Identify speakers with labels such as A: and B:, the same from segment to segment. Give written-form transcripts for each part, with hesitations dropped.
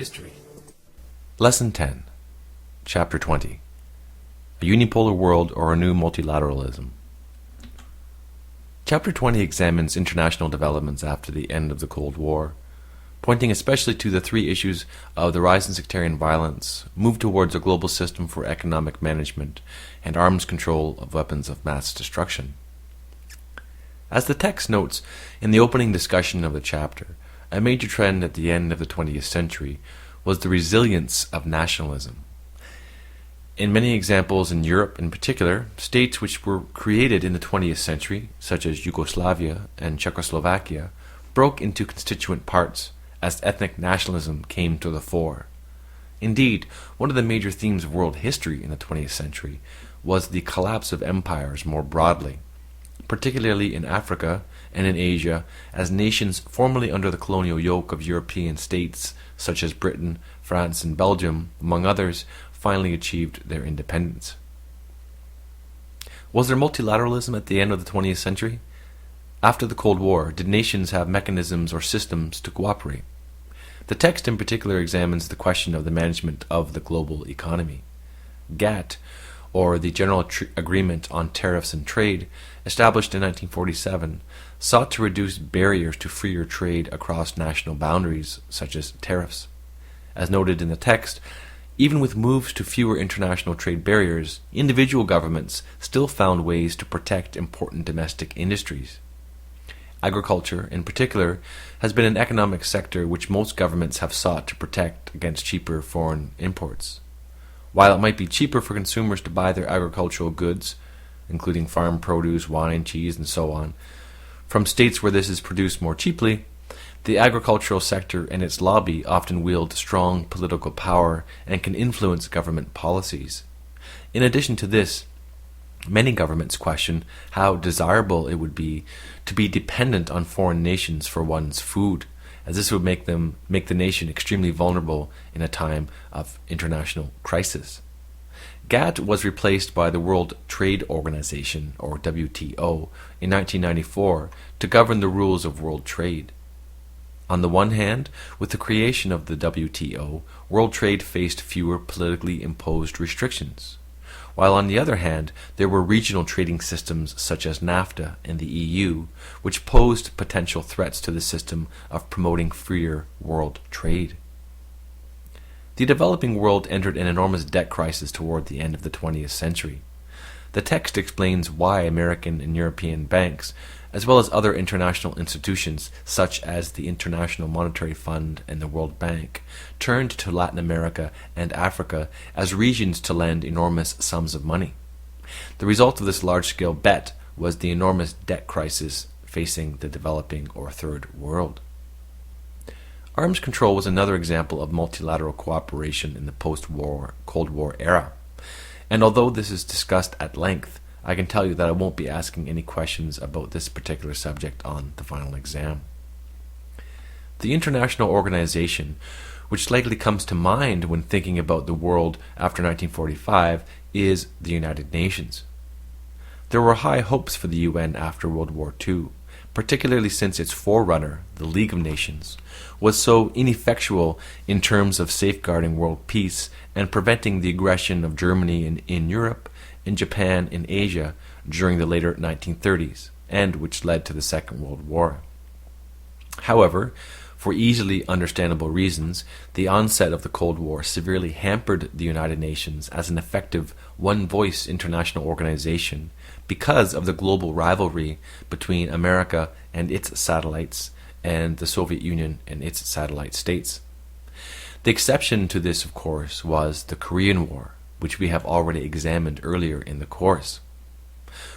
A: History.
B: Lesson 10, Chapter 20, A Unipolar World or a New Multilateralism. Chapter 20 examines international developments after the end of the Cold War, pointing especially to the three issues of the rise in sectarian violence, move towards a global system for economic management, and arms control of weapons of mass destruction. As the text notes in the opening discussion of the chapter, a major trend at the end of the 20th century was the resilience of nationalism. In many examples in Europe in particular, states which were created in the 20th century, such as Yugoslavia and Czechoslovakia, broke into constituent parts as ethnic nationalism came to the fore. Indeed, one of the major themes of world history in the 20th century was the collapse of empires more broadly, particularly in Africa and in Asia, as nations formerly under the colonial yoke of European states such as Britain, France, and Belgium, among others, finally achieved their independence. Was there multilateralism at the end of the 20th century? After the Cold War, did nations have mechanisms or systems to cooperate? The text in particular examines the question of the management of the global economy. GATT, or the General Agreement on Tariffs and Trade, established in 1947, sought to reduce barriers to freer trade across national boundaries, such as tariffs. As noted in the text, even with moves to fewer international trade barriers, individual governments still found ways to protect important domestic industries. Agriculture, in particular, has been an economic sector which most governments have sought to protect against cheaper foreign imports. While it might be cheaper for consumers to buy their agricultural goods, including farm produce, wine, cheese, and so on, from states where this is produced more cheaply, the agricultural sector and its lobby often wield strong political power and can influence government policies. In addition to this, many governments question how desirable it would be to be dependent on foreign nations for one's food, as this would make the nation extremely vulnerable in a time of international crisis. GATT was replaced by the World Trade Organization, or WTO, in 1994 to govern the rules of world trade. On the one hand, with the creation of the WTO, world trade faced fewer politically imposed restrictions, while on the other hand, there were regional trading systems such as NAFTA and the EU, which posed potential threats to the system of promoting freer world trade. The developing world entered an enormous debt crisis toward the end of the 20th century. The text explains why American and European banks, as well as other international institutions such as the International Monetary Fund and the World Bank, turned to Latin America and Africa as regions to lend enormous sums of money. The result of this large-scale bet was the enormous debt crisis facing the developing or third world. Arms control was another example of multilateral cooperation in the post-war Cold War era. And although this is discussed at length, I can tell you that I won't be asking any questions about this particular subject on the final exam. The international organization, which likely comes to mind when thinking about the world after 1945, is the United Nations. There were high hopes for the UN after World War II, particularly since its forerunner, the League of Nations, was so ineffectual in terms of safeguarding world peace and preventing the aggression of Germany in Europe and Japan in Asia during the later 1930s, and which led to the Second World War. However, for easily understandable reasons, the onset of the Cold War severely hampered the United Nations as an effective one-voice international organization because of the global rivalry between America and its satellites and the Soviet Union and its satellite states. The exception to this, of course, was the Korean War, which we have already examined earlier in the course.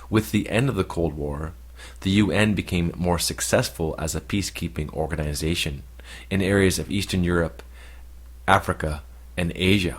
B: With the end of the Cold War, the UN became more successful as a peacekeeping organization in areas of Eastern Europe, Africa, and Asia.